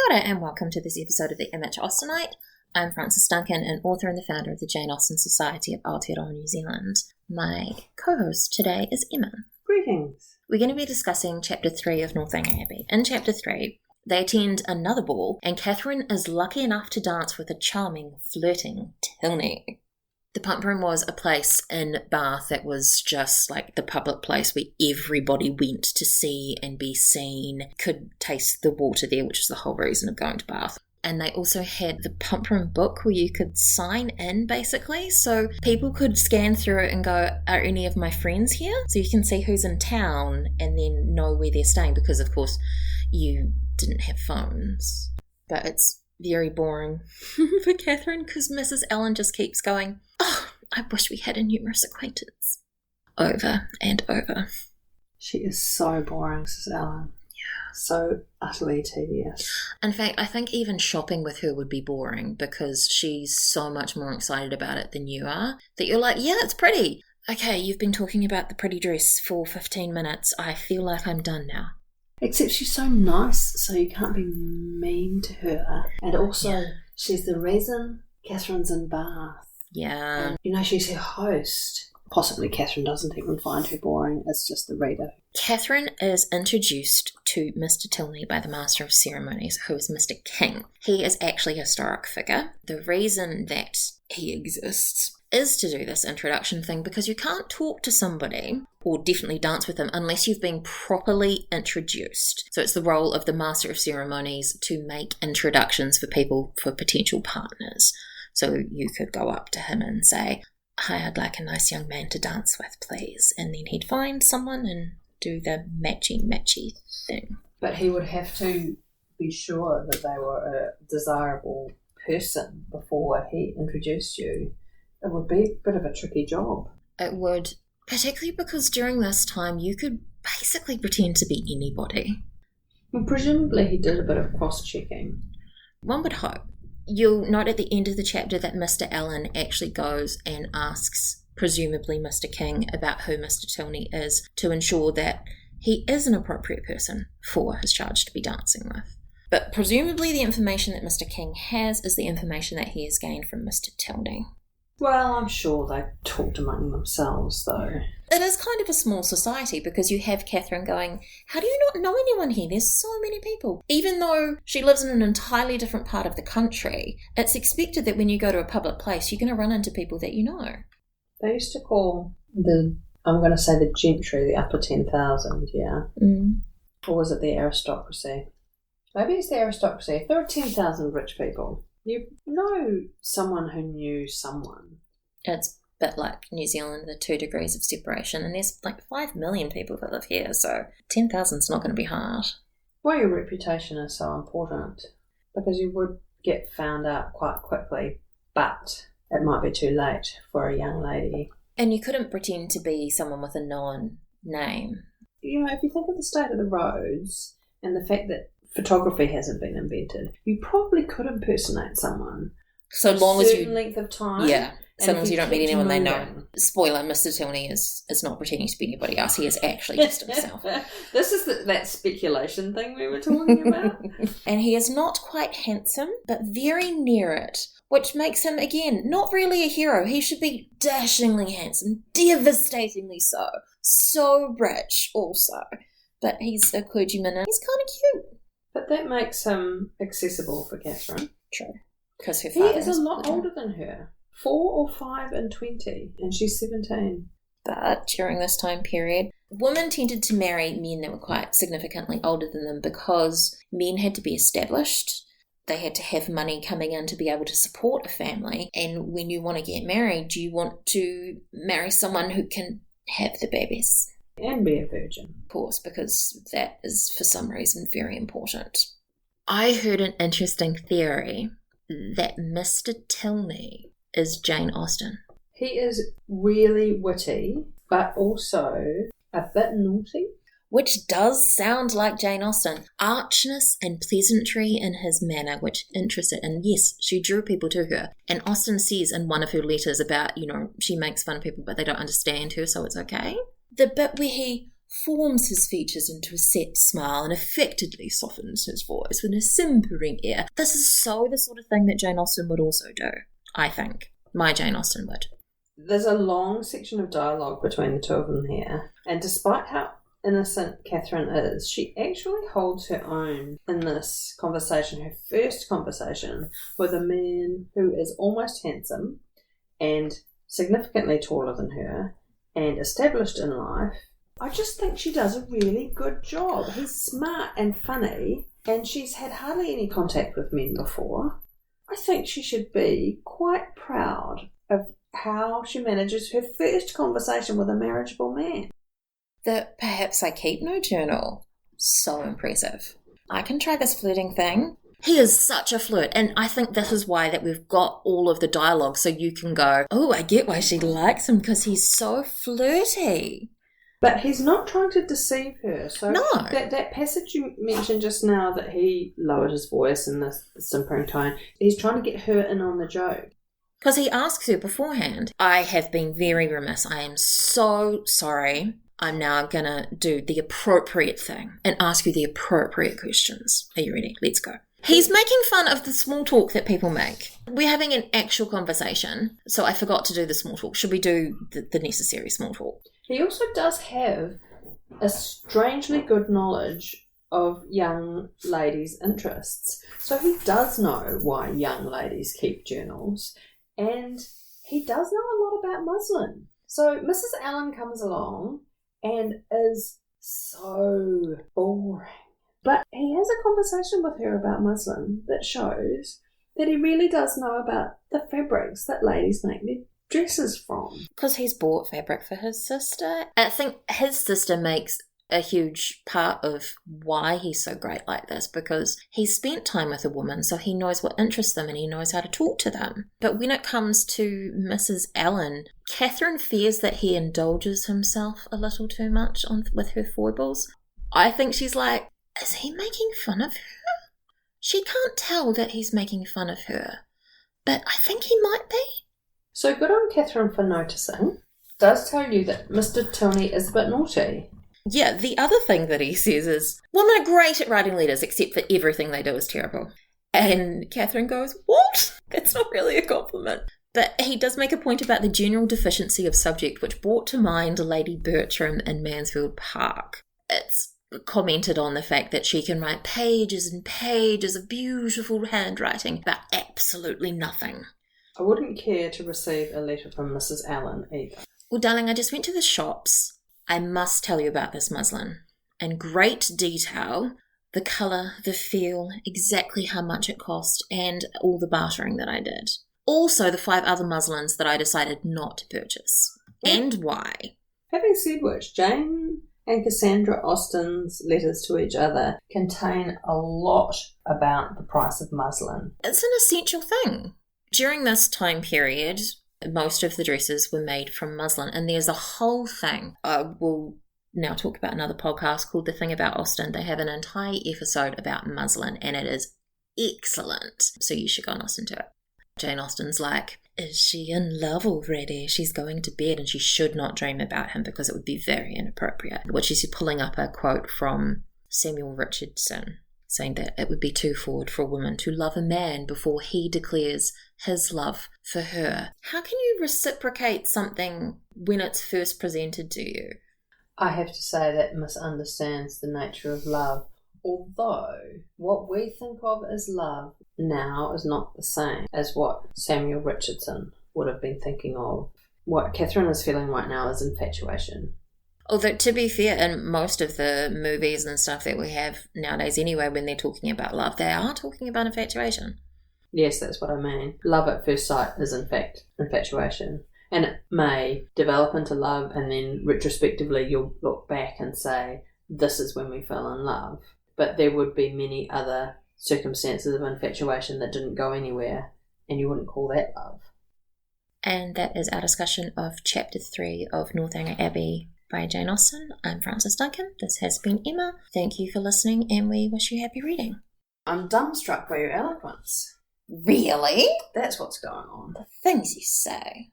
Kia ora and welcome to this episode of the Image Austenite. I'm Frances Duncan, an author and the founder of the Jane Austen Society of Aotearoa, New Zealand. My co-host today is Emma. Greetings. We're going to be discussing Chapter 3 of Northanger Abbey. In Chapter 3, they attend another ball, and Catherine is lucky enough to dance with a charming, flirting Tilney. The pump room was a place in Bath that was just like the public place where everybody went to see and be seen, could taste the water there, which is the whole reason of going to Bath. And they also had the pump room book where you could sign in, basically. So people could scan through it and go, are any of my friends here? So you can see who's in town and then know where they're staying because, of course, you didn't have phones. But it's very boring for Catherine because Mrs. Ellen just keeps going, oh, I wish we had a numerous acquaintance. Over and over. She is so boring, Mrs. Ellen. Yeah. So utterly tedious. In fact, I think even shopping with her would be boring because she's so much more excited about it than you are that you're like, yeah, it's pretty. Okay, you've been talking about the pretty dress for 15 minutes. I feel like I'm done now. Except she's so nice, so you can't be mean to her. And also, she's the reason Catherine's in Bath. Yeah. And, she's her host. Possibly Catherine doesn't even find her boring. It's just the reader. Catherine is introduced to Mr. Tilney by the Master of Ceremonies, who is Mr. King. He is actually a historic figure. The reason that he exists is to do this introduction thing because you can't talk to somebody or definitely dance with them unless you've been properly introduced. So it's the role of the Master of Ceremonies to make introductions for people for potential partners. So you could go up to him and say, hi, I'd like a nice young man to dance with, please. And then he'd find someone and do the matchy thing. But he would have to be sure that they were a desirable person before he introduced you. It would be a bit of a tricky job. It would, particularly because during this time you could basically pretend to be anybody. Well, presumably he did a bit of cross-checking. One would hope. You'll note at the end of the chapter that Mr. Allen actually goes and asks, presumably Mr. King, about who Mr. Tilney is to ensure that he is an appropriate person for his charge to be dancing with. But presumably the information that Mr. King has is the information that he has gained from Mr. Tilney. Well, I'm sure they talked among themselves, though. It is kind of a small society because you have Catherine going, how do you not know anyone here? There's so many people. Even though she lives in an entirely different part of the country, it's expected that when you go to a public place, you're going to run into people that you know. They used to call the gentry, the upper 10,000, yeah? Mm. Or was it the aristocracy? Maybe it's the aristocracy. If there are 10,000 rich people, you know someone who knew someone. It's a bit like New Zealand, the 2 degrees of separation, and there's like 5 million people that live here, so 10,000 is not going to be hard. Well, your reputation is so important because you would get found out quite quickly, but it might be too late for a young lady. And you couldn't pretend to be someone with a known name. If you think of the state of the roads and the fact that photography hasn't been invented, you probably could impersonate someone so long as you length of time. Yeah, so long as you don't meet anyone they know. Moving. Spoiler: Mr. Tilney is not pretending to be anybody else. He is actually just himself. This is that speculation thing we were talking about. And he is not quite handsome, but very near it, which makes him again not really a hero. He should be dashingly handsome, devastatingly so rich also. But he's a clergyman and he's kind of cute. But that makes him accessible for Catherine. True. Because her He father is a lot older than her. 4 or 5 and 20. And she's 17. But during this time period, women tended to marry men that were quite significantly older than them because men had to be established. They had to have money coming in to be able to support a family. And when you want to get married, you want to marry someone who can have the babies. And be a virgin. Of course, because that is for some reason very important. I heard an interesting theory that Mr. Tilney is Jane Austen. He is really witty, but also a bit naughty. Which does sound like Jane Austen. Archness and pleasantry in his manner, which interested, and yes, she drew people to her. And Austen says in one of her letters about, she makes fun of people, but they don't understand her, so it's okay. The bit where he forms his features into a set smile and affectedly softens his voice with a simpering air. This is so the sort of thing that Jane Austen would also do, I think. My Jane Austen would. There's a long section of dialogue between the two of them here, and despite how innocent Catherine is, she actually holds her own in this conversation, her first conversation with a man who is almost handsome and significantly taller than her and established in life. I just think she does a really good job. He's smart and funny, and she's had hardly any contact with men before. I think she should be quite proud of how she manages her first conversation with a marriageable man. That perhaps I keep no journal. So impressive. I can try this flirting thing. He is such a flirt, and I think this is why that we've got all of the dialogue, so you can go, oh, I get why she likes him, because he's so flirty. But he's not trying to deceive her. So no. That passage you mentioned just now, that he lowered his voice in the simpering tone, he's trying to get her in on the joke. Because he asks her beforehand, I have been very remiss. I am so sorry. I'm now going to do the appropriate thing and ask you the appropriate questions. Are you ready? Let's go. He's making fun of the small talk that people make. We're having an actual conversation, so I forgot to do the small talk. Should we do the necessary small talk? He also does have a strangely good knowledge of young ladies' interests. So he does know why young ladies keep journals, and he does know a lot about muslin. So Mrs. Allen comes along and is so boring. But he has a conversation with her about muslin that shows that he really does know about the fabrics that ladies make their dresses from. Because he's bought fabric for his sister. I think his sister makes a huge part of why he's so great like this, because he's spent time with a woman, so he knows what interests them and he knows how to talk to them. But when it comes to Mrs. Allen, Catherine fears that he indulges himself a little too much with her foibles. I think she's like, is he making fun of her? She can't tell that he's making fun of her, but I think he might be. So good on Catherine for noticing. Does tell you that Mr. Tilney is a bit naughty. Yeah, the other thing that he says is, women are great at writing letters, except for everything they do is terrible. And Catherine goes, what? That's not really a compliment. But he does make a point about the general deficiency of subject, which brought to mind Lady Bertram in Mansfield Park. It's commented on the fact that she can write pages and pages of beautiful handwriting about absolutely nothing. I wouldn't care to receive a letter from Mrs. Allen either. Well, darling, I just went to the shops. I must tell you about this muslin. In great detail, the colour, the feel, exactly how much it cost, and all the bartering that I did. Also, the 5 other muslins that I decided not to purchase. And why. Having said which, Jane and Cassandra Austen's letters to each other contain a lot about the price of muslin. It's an essential thing. During this time period, most of the dresses were made from muslin, and there's a whole thing. We'll now talk about another podcast called The Thing About Austen. They have an entire episode about muslin, and it is excellent. So you should go and listen to it. Jane Austen's like, is she in love already? She's going to bed and she should not dream about him because it would be very inappropriate. Which is pulling up a quote from Samuel Richardson, saying that it would be too forward for a woman to love a man before he declares his love for her. How can you reciprocate something when it's first presented to you? I have to say that misunderstands the nature of love. Although what we think of as love now is not the same as what Samuel Richardson would have been thinking of. What Catherine is feeling right now is infatuation. Although, to be fair, in most of the movies and stuff that we have nowadays anyway, when they're talking about love, they are talking about infatuation. Yes, that's what I mean. Love at first sight is in fact infatuation. And it may develop into love, and then retrospectively you'll look back and say, this is when we fell in love. But there would be many other circumstances of infatuation that didn't go anywhere, and you wouldn't call that love. And that is our discussion of Chapter 3 of Northanger Abbey by Jane Austen. I'm Frances Duncan. This has been Emma. Thank you for listening, and we wish you happy reading. I'm dumbstruck by your eloquence. Really? That's what's going on. The things you say.